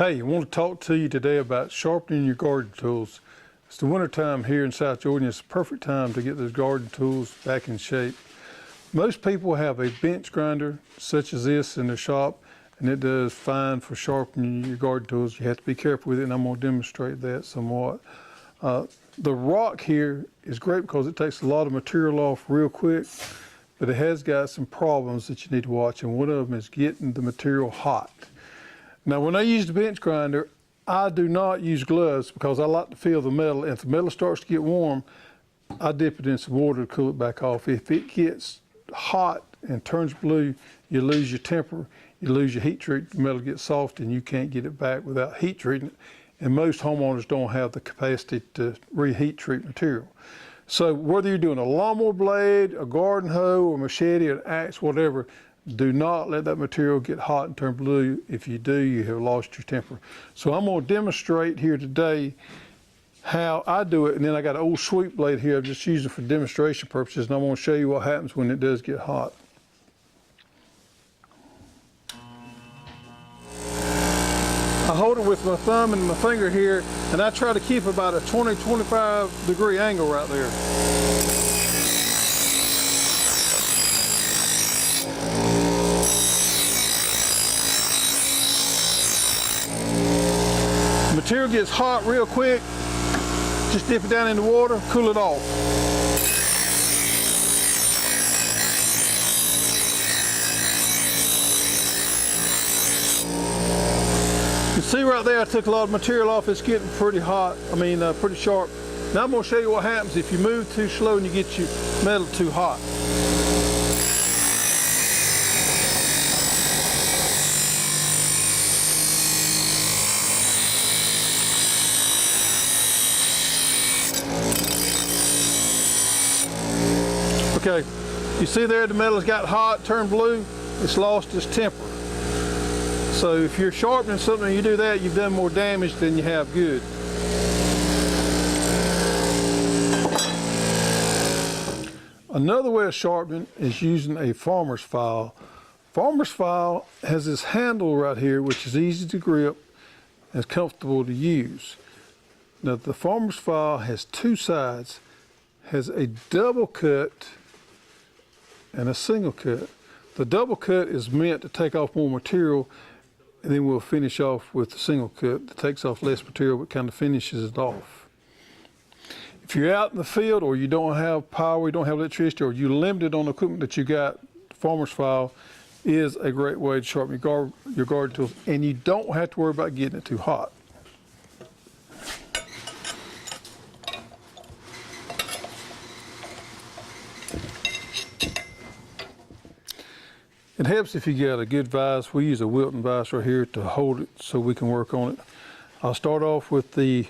Hey, I want to talk to you today about sharpening your garden tools. It's the winter time here in South Georgia. It's the perfect time to get those garden tools back in shape. Most people have a bench grinder such as this in their shop, and it does fine for sharpening your garden tools. You have to be careful with it, and I'm going to demonstrate that somewhat. The rock here is great because it takes a lot of material off real quick, but it has got some problems that you need to watch, and one of them is getting the material hot. Now, when I use the bench grinder, I do not use gloves because I like to feel the metal. If the metal starts to get warm, I dip it in some water to cool it back off. If it gets hot and turns blue, you lose your temper, you lose your heat treat, the metal gets soft and you can't get it back without heat treating it. And most homeowners don't have the capacity to reheat treat material. So whether you're doing a lawnmower blade, a garden hoe, a machete, an axe, whatever, do not let that material get hot and turn blue. If you do, you have lost your temper. So I'm going to demonstrate here today how I do it, and then I got an old sweep blade here I'm just using for demonstration purposes, and I'm going to show you what happens when it does get hot. I hold it with my thumb and my finger here, and I try to keep about a 20-25 degree angle right there. Material gets hot real quick, just dip it down in the water, cool it off. You see right there, I took a lot of material off. It's getting pretty hot, pretty sharp. Now I'm going to show you what happens if you move too slow and you get your metal too hot. Okay, you see there the metal's got hot, turned blue, it's lost its temper. So if you're sharpening something and you do that, you've done more damage than you have good. Another way of sharpening is using a farmer's file. Farmer's file has this handle right here which is easy to grip and is comfortable to use. Now the farmer's file has two sides, has a double cut and a single cut. The double cut is meant to take off more material, and then we'll finish off with the single cut that takes off less material but kind of finishes it off. If you're out in the field or you don't have power, you don't have electricity, or you're limited on the equipment that you got, the farmer's file is a great way to sharpen your garden tools, and you don't have to worry about getting it too hot. It helps if you got a good vise. We use a Wilton vise right here to hold it so we can work on it. I'll start off with the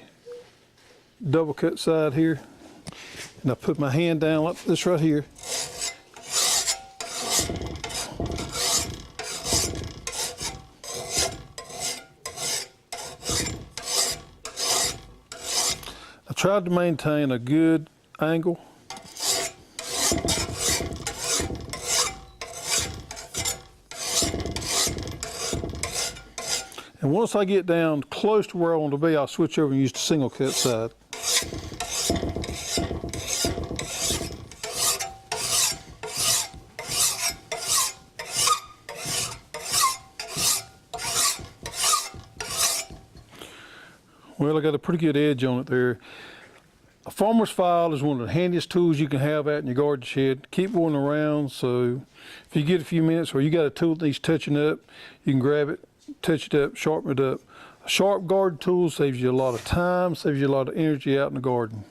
double cut side here, and I put my hand down like this right here. I tried to maintain a good angle. And once I get down close to where I want to be, I'll switch over and use the single cut side. Well, I got a pretty good edge on it there. A farmer's file is one of the handiest tools you can have out in your garden shed. Keep one around, so if you get a few minutes or you got a tool that needs touching up, you can grab it, touch it up, sharpen it up. A sharp garden tool saves you a lot of time, saves you a lot of energy out in the garden.